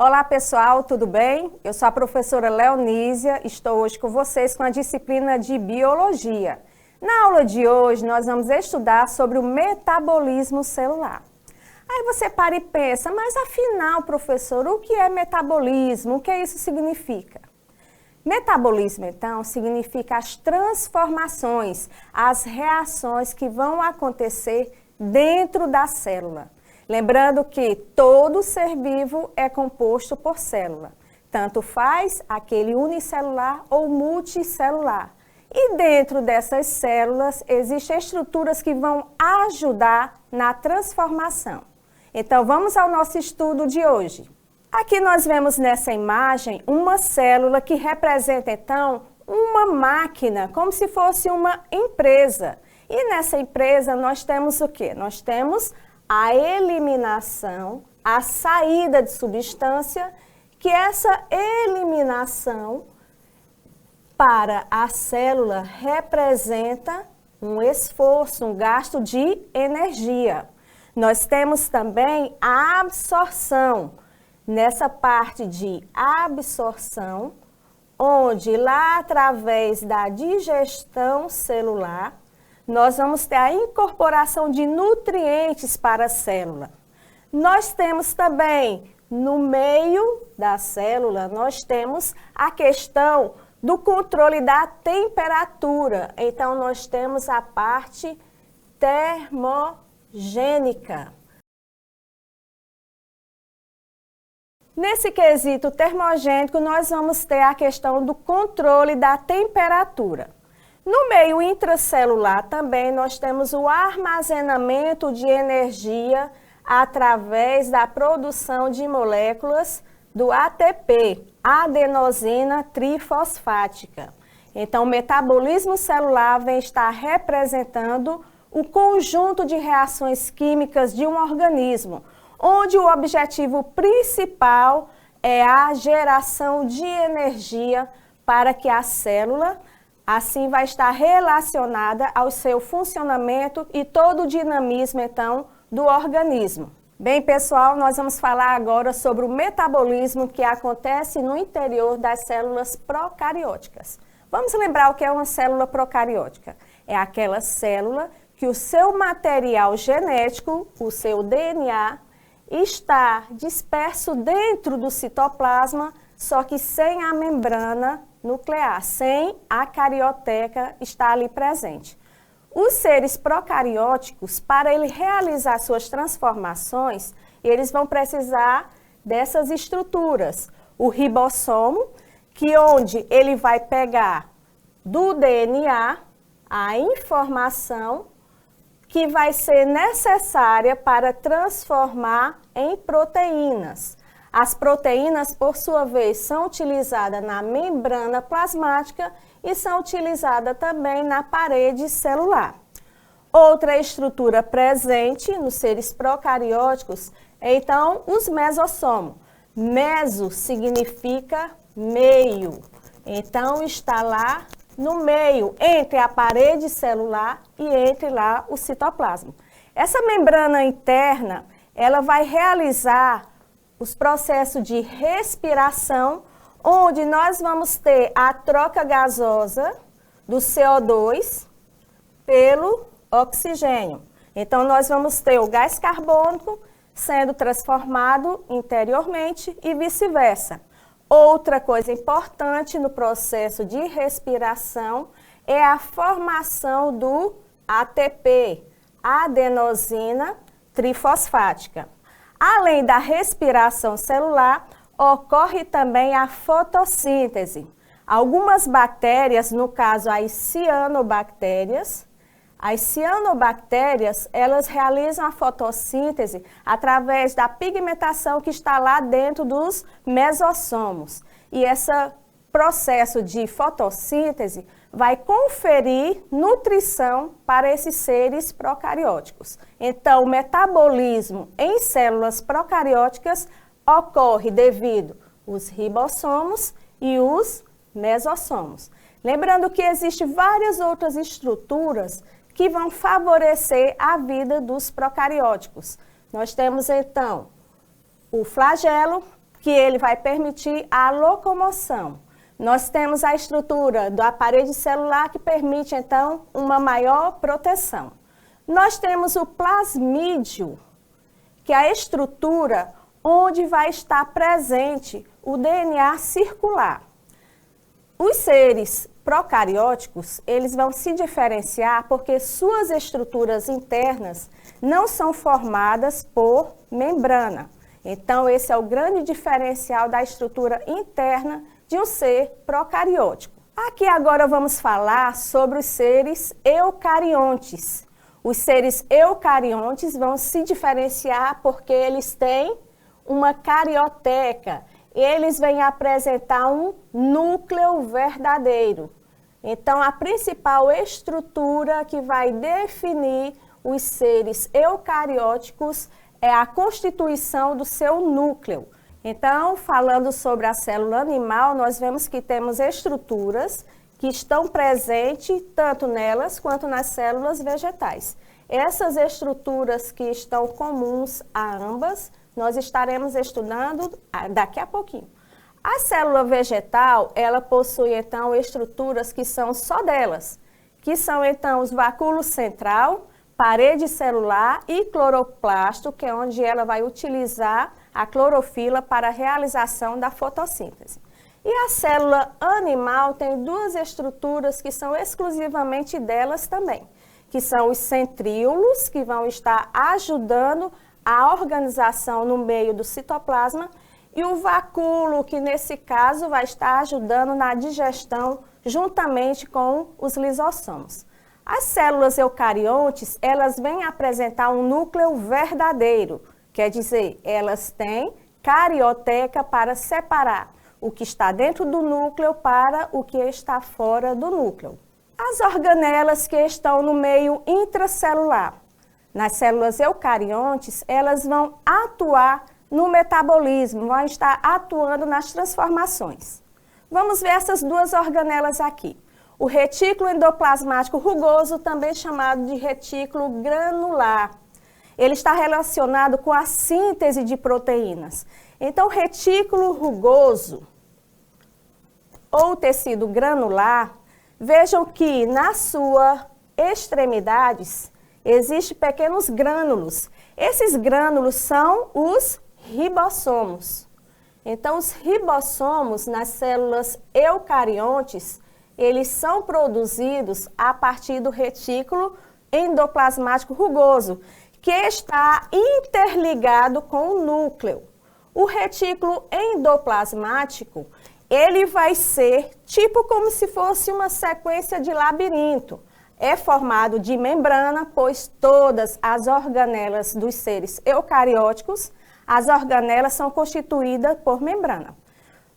Olá pessoal, tudo bem? Eu sou a professora Leonísia, estou hoje com vocês com a disciplina de Biologia. Na aula de hoje nós vamos estudar sobre o metabolismo celular. Aí você para e pensa, mas afinal, professor, o que é metabolismo? O que isso significa? Metabolismo, então, significa as transformações, as reações que vão acontecer dentro da célula. Lembrando que todo ser vivo é composto por célula. Tanto faz aquele unicelular ou multicelular. E dentro dessas células existem estruturas que vão ajudar na transformação. Então vamos ao nosso estudo de hoje. Aqui nós vemos nessa imagem uma célula que representa então uma máquina, como se fosse uma empresa. E nessa empresa nós temos o quê? Nós temos a eliminação, a saída de substância, que essa eliminação para a célula representa um esforço, um gasto de energia. Nós temos também a absorção, nessa parte de absorção, onde lá através da digestão celular, nós vamos ter a incorporação de nutrientes para a célula. Nós temos também, no meio da célula, nós temos a questão do controle da temperatura. Então, nós temos a parte termogênica. Nesse quesito termogênico, nós vamos ter a questão do controle da temperatura. No meio intracelular também nós temos o armazenamento de energia através da produção de moléculas do ATP, adenosina trifosfática. Então, o metabolismo celular vem estar representando o conjunto de reações químicas de um organismo, onde o objetivo principal é a geração de energia para que a célula assim vai estar relacionada ao seu funcionamento e todo o dinamismo, então, do organismo. Bem, pessoal, nós vamos falar agora sobre o metabolismo que acontece no interior das células procarióticas. Vamos lembrar o que é uma célula procariótica? É aquela célula que o seu material genético, o seu DNA, está disperso dentro do citoplasma, só que sem a membrana nuclear, sem a carioteca estar ali presente. Os seres procarióticos, para ele realizar suas transformações, eles vão precisar dessas estruturas. O ribossomo, que onde ele vai pegar do DNA a informação que vai ser necessária para transformar em proteínas. As proteínas, por sua vez, são utilizadas na membrana plasmática e são utilizadas também na parede celular. Outra estrutura presente nos seres procarióticos é, então, os mesossomos. Meso significa meio. Então, está lá no meio, entre a parede celular e entre lá o citoplasma. Essa membrana interna, ela vai realizar os processos de respiração, onde nós vamos ter a troca gasosa do CO2 pelo oxigênio. Então, nós vamos ter o gás carbônico sendo transformado interiormente e vice-versa. Outra coisa importante no processo de respiração é a formação do ATP, adenosina trifosfática. Além da respiração celular, ocorre também a fotossíntese. Algumas bactérias, no caso as cianobactérias, elas realizam a fotossíntese através da pigmentação que está lá dentro dos mesossomos. E esse processo de fotossíntese vai conferir nutrição para esses seres procarióticos. Então, o metabolismo em células procarióticas ocorre devido aos ribossomos e os mesossomos. Lembrando que existem várias outras estruturas que vão favorecer a vida dos procarióticos. Nós temos, então, o flagelo, que ele vai permitir a locomoção. Nós temos a estrutura da parede celular que permite, então, uma maior proteção. Nós temos o plasmídio, que é a estrutura onde vai estar presente o DNA circular. Os seres procarióticos, eles vão se diferenciar porque suas estruturas internas não são formadas por membrana. Então, esse é o grande diferencial da estrutura interna de um ser procariótico. Aqui agora vamos falar sobre os seres eucariontes. Os seres eucariontes vão se diferenciar porque eles têm uma carioteca. Eles vêm apresentar um núcleo verdadeiro. Então, a principal estrutura que vai definir os seres eucarióticos é a constituição do seu núcleo. Então, falando sobre a célula animal, nós vemos que temos estruturas que estão presentes tanto nelas quanto nas células vegetais. Essas estruturas que estão comuns a ambas, nós estaremos estudando daqui a pouquinho. A célula vegetal, ela possui, então, estruturas que são só delas, que são, então, os vacúolos central, parede celular e cloroplasto, que é onde ela vai utilizar a clorofila para a realização da fotossíntese. E a célula animal tem duas estruturas que são exclusivamente delas também, que são os centríolos, que vão estar ajudando a organização no meio do citoplasma, e o vacúolo, que nesse caso vai estar ajudando na digestão juntamente com os lisossomos. As células eucariontes, elas vêm apresentar um núcleo verdadeiro, quer dizer, elas têm carioteca para separar o que está dentro do núcleo para o que está fora do núcleo. As organelas que estão no meio intracelular, nas células eucariontes, elas vão atuar no metabolismo, vão estar atuando nas transformações. Vamos ver essas duas organelas aqui. O retículo endoplasmático rugoso, também chamado de retículo granular. Ele está relacionado com a síntese de proteínas. Então, o retículo rugoso ou tecido granular, vejam que nas suas extremidades existem pequenos grânulos. Esses grânulos são os ribossomos. Então, os ribossomos nas células eucariontes, eles são produzidos a partir do retículo endoplasmático rugoso, que está interligado com o núcleo. O retículo endoplasmático, ele vai ser tipo como se fosse uma sequência de labirinto. É formado de membrana, pois todas as organelas dos seres eucarióticos, as organelas são constituídas por membrana.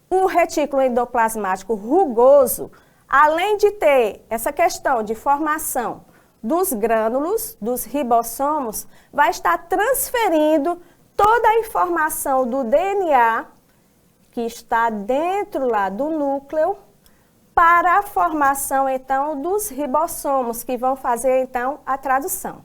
O retículo endoplasmático rugoso, além de ter essa questão de formação dos grânulos, dos ribossomos, vai estar transferindo toda a informação do DNA que está dentro lá do núcleo para a formação, então, dos ribossomos, que vão fazer, então, a tradução.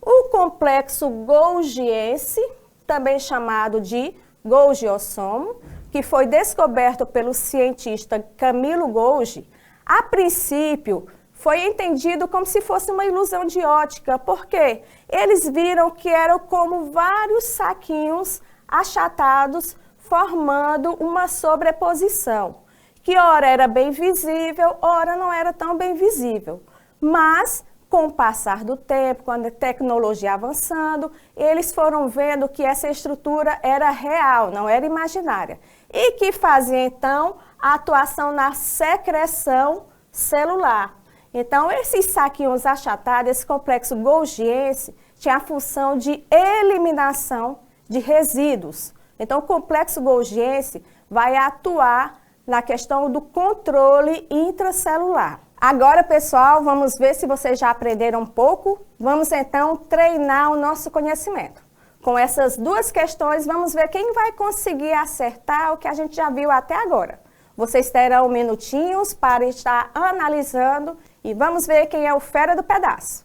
O complexo golgiense, também chamado de Golgiossomo, que foi descoberto pelo cientista Camilo Golgi, a princípio foi entendido como se fosse uma ilusão de ótica, porque eles viram que eram como vários saquinhos achatados formando uma sobreposição, que ora era bem visível, ora não era tão bem visível. Mas, com o passar do tempo, quando a tecnologia avançando, eles foram vendo que essa estrutura era real, não era imaginária, e que fazia, então, a atuação na secreção celular. Então, esses saquinhos achatados, esse complexo golgiense, tinha a função de eliminação de resíduos. Então, o complexo golgiense vai atuar na questão do controle intracelular. Agora, pessoal, vamos ver se vocês já aprenderam um pouco. Vamos, então, treinar o nosso conhecimento. Com essas duas questões, vamos ver quem vai conseguir acertar o que a gente já viu até agora. Vocês terão minutinhos para estar analisando e vamos ver quem é o fera do pedaço.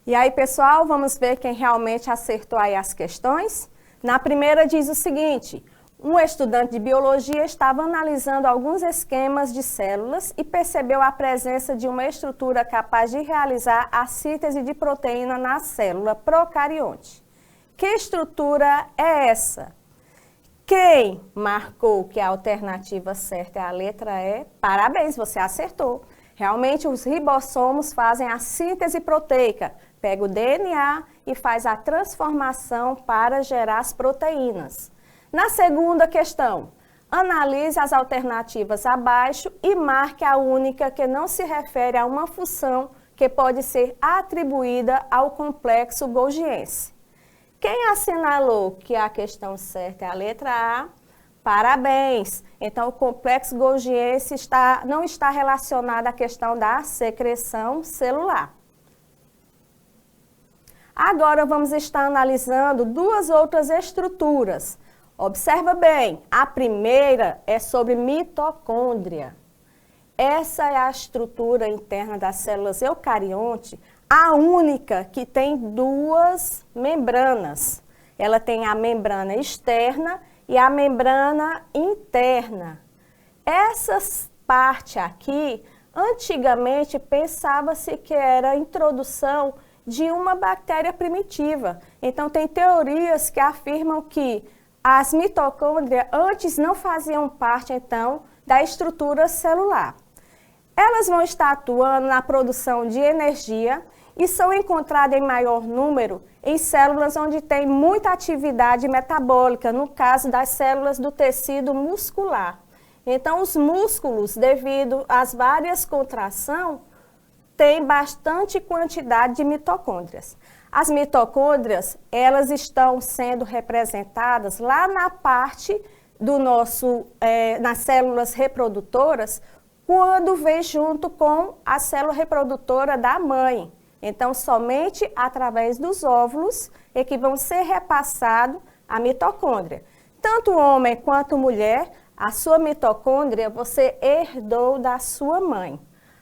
E aí, pessoal, vamos ver quem realmente acertou aí as questões? Na primeira diz o seguinte: um estudante de biologia estava analisando alguns esquemas de células e percebeu a presença de uma estrutura capaz de realizar a síntese de proteína na célula procarionte. Que estrutura é essa? Quem marcou que a alternativa certa é a letra E? Parabéns, você acertou. Realmente, os ribossomos fazem a síntese proteica. Pega o DNA e faz a transformação para gerar as proteínas. Na segunda questão, analise as alternativas abaixo e marque a única que não se refere a uma função que pode ser atribuída ao complexo golgiense. Quem assinalou que a questão certa é a letra A? Parabéns! Então, o complexo golgiense não está relacionado à questão da secreção celular. Agora, vamos estar analisando duas outras estruturas. Observa bem, a primeira é sobre mitocôndria. Essa é a estrutura interna das células eucarionte, a única que tem duas membranas. Ela tem a membrana externa e a membrana interna. Essa parte aqui, antigamente pensava-se que era a introdução de uma bactéria primitiva. Então, tem teorias que afirmam que as mitocôndrias antes não faziam parte, então, da estrutura celular. Elas vão estar atuando na produção de energia e são encontradas em maior número em células onde tem muita atividade metabólica, no caso das células do tecido muscular. Então, os músculos, devido às várias contrações, têm bastante quantidade de mitocôndrias. As mitocôndrias, elas estão sendo representadas lá na parte do nas células reprodutoras, quando vem junto com a célula reprodutora da mãe. Então, somente através dos óvulos é que vão ser repassados a mitocôndria. Tanto homem quanto mulher, a sua mitocôndria você herdou da sua mãe.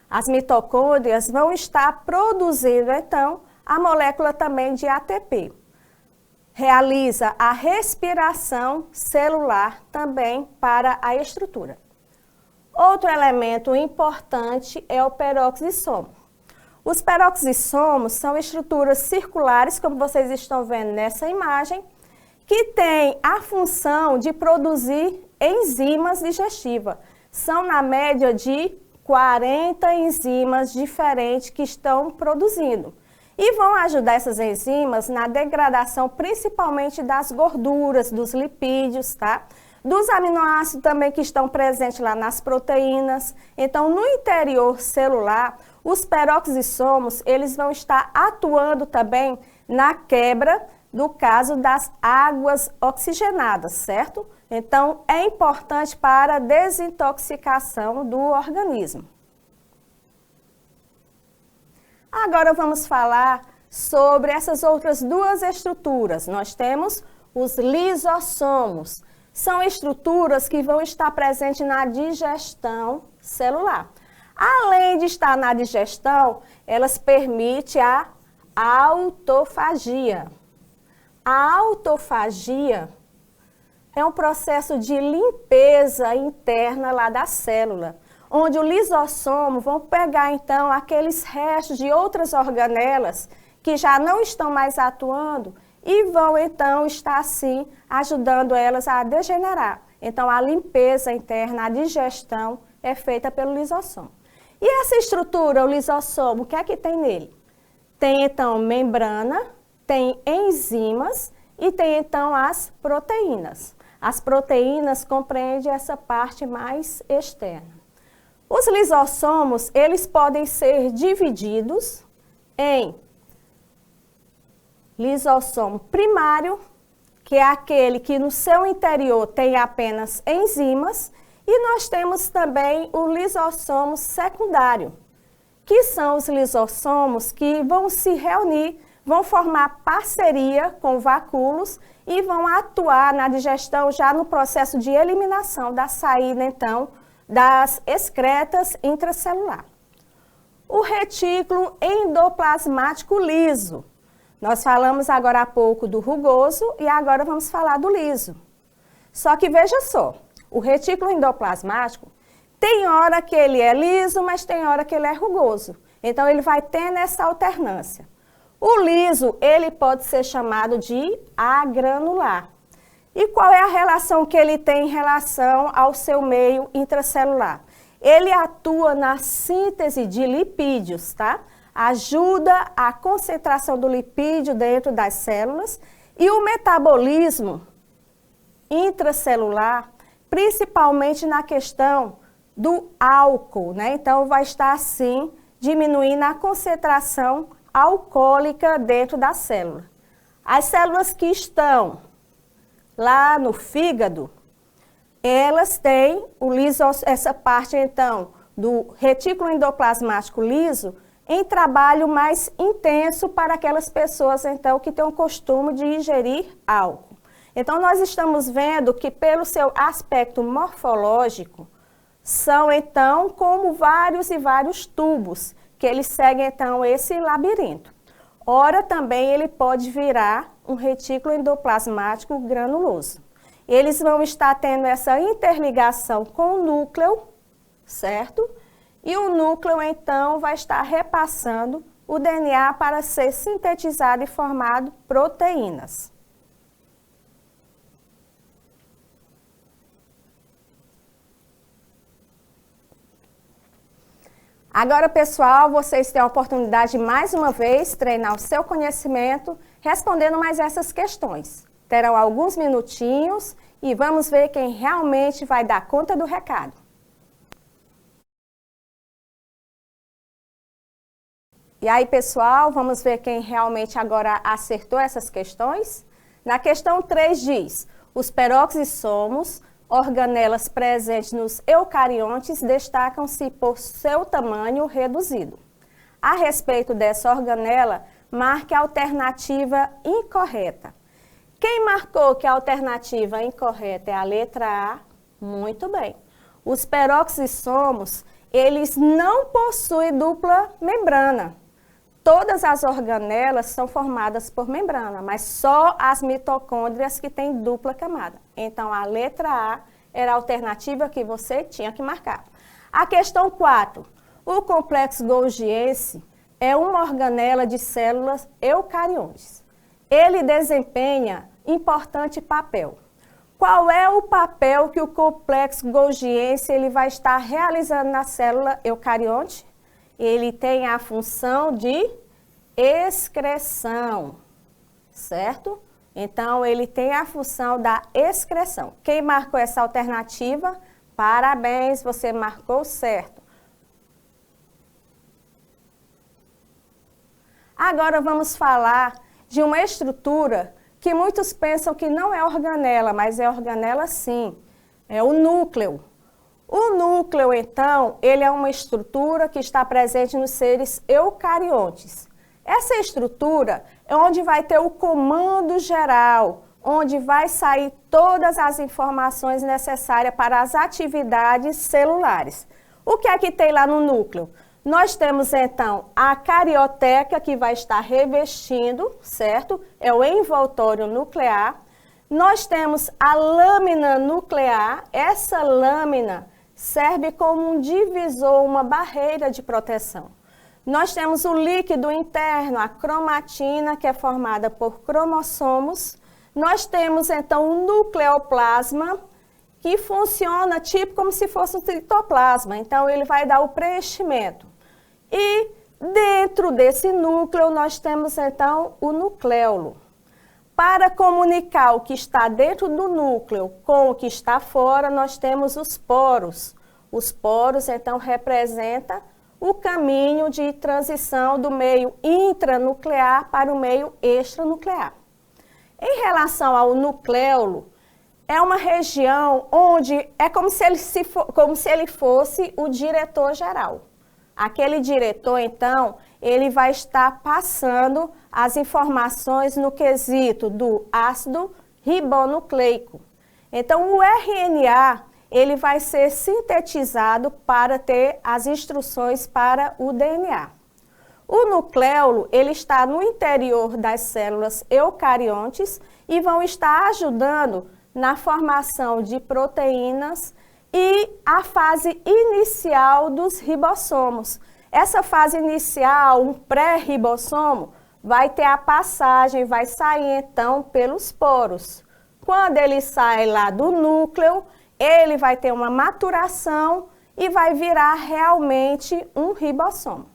As mitocôndrias vão estar produzindo, então, a molécula também de ATP. Realiza a respiração celular também para a estrutura. Outro elemento importante é o peroxissomo. Os peroxissomos são estruturas circulares, como vocês estão vendo nessa imagem, que têm a função de produzir enzimas digestivas. São na média de 40 enzimas diferentes que estão produzindo. E vão ajudar essas enzimas na degradação principalmente das gorduras, dos lipídios, tá? Dos aminoácidos também que estão presentes lá nas proteínas. Então, no interior celular, os peroxissomos, eles vão estar atuando também na quebra do caso das águas oxigenadas, certo? Então, é importante para a desintoxicação do organismo. Agora vamos falar sobre essas outras duas estruturas. Nós temos os lisossomos. São estruturas que vão estar presentes na digestão celular. Além de estar na digestão, elas permitem a autofagia. A autofagia é um processo de limpeza interna lá da célula, onde o lisossomo vão pegar, então, aqueles restos de outras organelas que já não estão mais atuando e vão, então, estar, assim, ajudando elas a degenerar. Então, a limpeza interna, a digestão, é feita pelo lisossomo. E essa estrutura, o lisossomo, o que é que tem nele? Tem, então, membrana, tem enzimas e tem, então, as proteínas. As proteínas compreendem essa parte mais externa. Os lisossomos, eles podem ser divididos em lisossomo primário, que é aquele que no seu interior tem apenas enzimas, e nós temos também o lisossomo secundário, que são os lisossomos que vão se reunir, vão formar parceria com vacúolos e vão atuar na digestão já no processo de eliminação da saída, então, das excretas intracelular. o retículo endoplasmático liso. Nós falamos agora há pouco do rugoso e agora vamos falar do liso. Só que veja só, o retículo endoplasmático tem hora que ele é liso, mas tem hora que ele é rugoso. Então, ele vai tendo essa alternância. O liso, ele pode ser chamado de agranular. E qual é a relação que ele tem em relação ao seu meio intracelular? Ele atua na síntese de lipídios, tá? Ajuda a concentração do lipídio dentro das células e o metabolismo intracelular, principalmente na questão do álcool, né? Então, vai estar assim, diminuindo a concentração alcoólica dentro da célula. As células que estão lá no fígado, elas têm o liso, essa parte, então, do retículo endoplasmático liso, em trabalho mais intenso para aquelas pessoas, então, que têm o costume de ingerir álcool. Então, nós estamos vendo que, pelo seu aspecto morfológico, são, então, como vários e vários tubos, que eles seguem, então, esse labirinto. Ora, também, ele pode virar um retículo endoplasmático granuloso. Eles vão estar tendo essa interligação com o núcleo, certo? E o núcleo, então, vai estar repassando o DNA para ser sintetizado e formado proteínas. Agora, pessoal, vocês têm a oportunidade de, mais uma vez, treinar o seu conhecimento respondendo mais essas questões. Terão alguns minutinhos e vamos ver quem realmente vai dar conta do recado. E aí, pessoal, vamos ver quem realmente agora acertou essas questões? Na questão 3 diz, os peroxissomos, organelas presentes nos eucariontes, destacam-se por seu tamanho reduzido. A respeito dessa organela, marque a alternativa incorreta. Quem marcou que a alternativa incorreta é a letra A? Muito bem. Os peroxissomos, eles não possuem dupla membrana. Todas as organelas são formadas por membrana, mas só as mitocôndrias que têm dupla camada. Então, a letra A era a alternativa que você tinha que marcar. A questão 4. O complexo golgiense é uma organela de células eucariontes. Ele desempenha importante papel. Qual é o papel que o complexo golgiense ele vai estar realizando na célula eucarionte? Ele tem a função de excreção, certo? Então, ele tem a função da excreção. Quem marcou essa alternativa? Parabéns, você marcou certo. Agora, vamos falar de uma estrutura que muitos pensam que não é organela, mas é organela sim, é o núcleo. O núcleo, então, ele é uma estrutura que está presente nos seres eucariontes. Essa estrutura é onde vai ter o comando geral, onde vai sair todas as informações necessárias para as atividades celulares. O que é que tem lá no núcleo? Nós temos, então, a carioteca, que vai estar revestindo, certo? É o envoltório nuclear. Nós temos a lâmina nuclear. Essa lâmina serve como um divisor, uma barreira de proteção. Nós temos o líquido interno, a cromatina, que é formada por cromossomos. Nós temos, então, o nucleoplasma, que funciona tipo como se fosse um citoplasma. Então, ele vai dar o preenchimento. E dentro desse núcleo, nós temos, então, o nucleolo. Para comunicar o que está dentro do núcleo com o que está fora, nós temos os poros. Os poros, então, representam o caminho de transição do meio intranuclear para o meio extranuclear. Em relação ao nucleolo, é uma região onde é como se ele fosse o diretor-geral. Aquele diretor, então, ele vai estar passando as informações no quesito do ácido ribonucleico. Então, o RNA, ele vai ser sintetizado para ter as instruções para o DNA. O nucleolo, ele está no interior das células eucariontes e vão estar ajudando na formação de proteínas e a fase inicial dos ribossomos. Essa fase inicial, um pré-ribossomo, vai ter a passagem, vai sair então pelos poros. Quando ele sai lá do núcleo, ele vai ter uma maturação e vai virar realmente um ribossomo.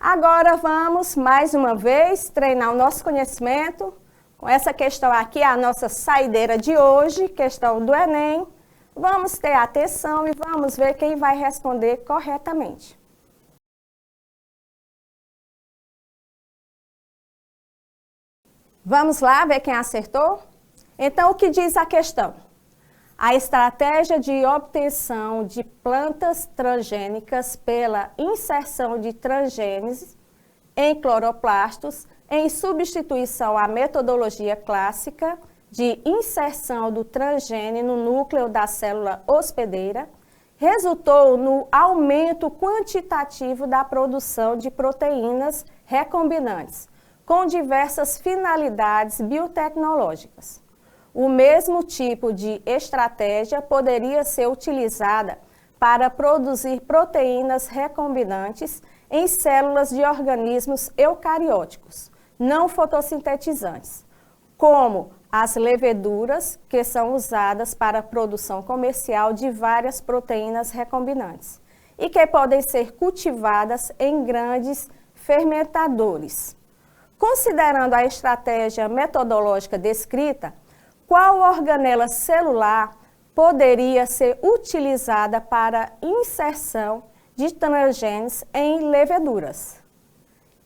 Agora vamos, mais uma vez, treinar o nosso conhecimento. Com essa questão aqui, a nossa saideira de hoje, questão do Enem. Vamos ter atenção e vamos ver quem vai responder corretamente. Vamos lá ver quem acertou? Então, o que diz a questão? A estratégia de obtenção de plantas transgênicas pela inserção de transgêneses em cloroplastos, em substituição à metodologia clássica de inserção do transgene no núcleo da célula hospedeira, resultou no aumento quantitativo da produção de proteínas recombinantes, com diversas finalidades biotecnológicas. O mesmo tipo de estratégia poderia ser utilizada para produzir proteínas recombinantes em células de organismos eucarióticos, não fotossintetizantes, como as leveduras, que são usadas para a produção comercial de várias proteínas recombinantes e que podem ser cultivadas em grandes fermentadores. Considerando a estratégia metodológica descrita, qual organela celular poderia ser utilizada para inserção de transgenes em leveduras?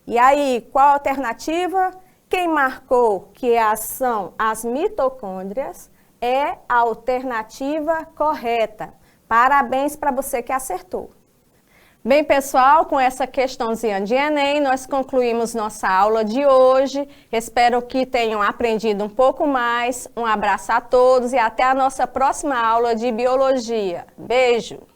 E aí, qual a alternativa? Quem marcou que são as mitocôndrias é a alternativa correta. Parabéns para você que acertou. Bem, pessoal, com essa questãozinha de Enem, nós concluímos nossa aula de hoje. Espero que tenham aprendido um pouco mais. Um abraço a todos e até a nossa próxima aula de Biologia. Beijo!